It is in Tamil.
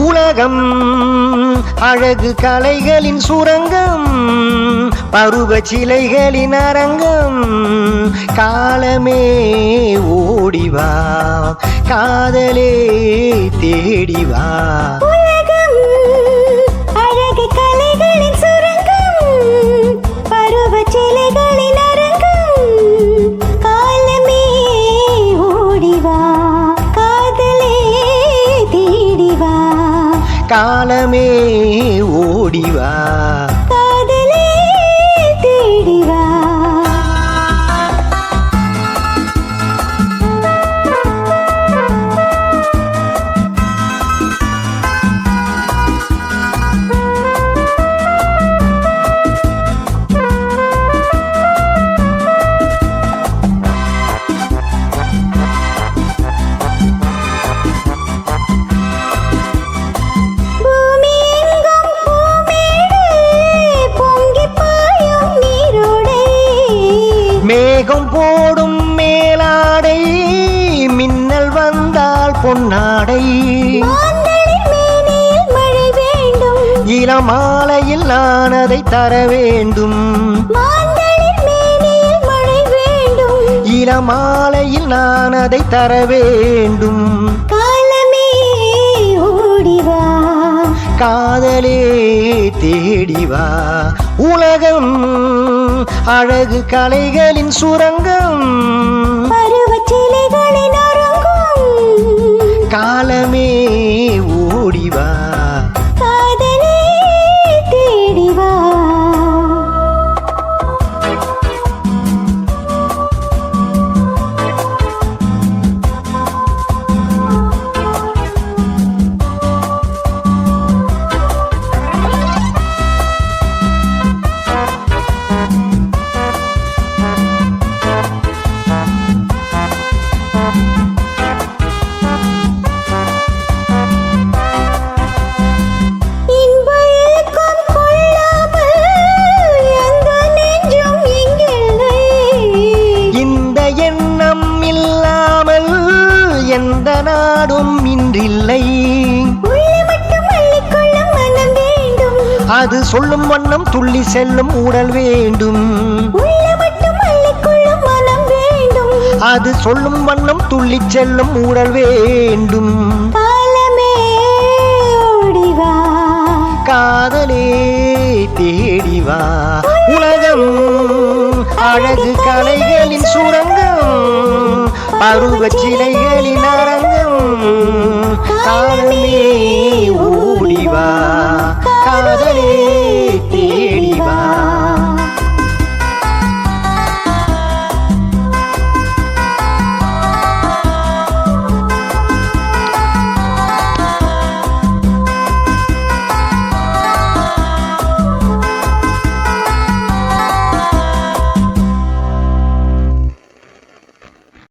உலகம் அழகு கலைகளின் சுரங்கம், பருவ சிலைகளின் அரங்கம். காலமே ஓடிவா, காதலே தேடிவா. உலகம் அழகு கலைகளின் சுரங்கம், பருவ சிலைகளின் அரங்கம். காலமே ஓடிவா, காதலே தேடிவா. காலமே ஓடிவா, காதலே தேடிவா. மேகம் போடும் மேலாடை, மின்னல் வந்தால் பொன்னாடை. மழை வேண்டும், இளமாலையில் நான் அதை தர வேண்டும். மழை வேண்டும், இளமாலையில் நான் அதை தர வேண்டும். காலமே ஓடிவா, காதலே தேடிவா. உலகம் அழகு கலைகளின் சுரங்கம், பருவச்சிலைகளின் அரங்கம். காலமே ஓடிவா, காதலே தேடிவா. எந்த நாடும் இன்றில்லை. அது சொல்லும் வண்ணம் துள்ளி செல்லும் ஊடல் வேண்டும். அது சொல்லும் வண்ணம் துள்ளி செல்லும் ஊடல் வேண்டும். காலமே ஓடிவா, காதலே தேடிவா. உலகம் அழகு கலைகளின் சுரங்கம், பருவ சிலைகளின் அரங்கம். காலமே ஓடிவா.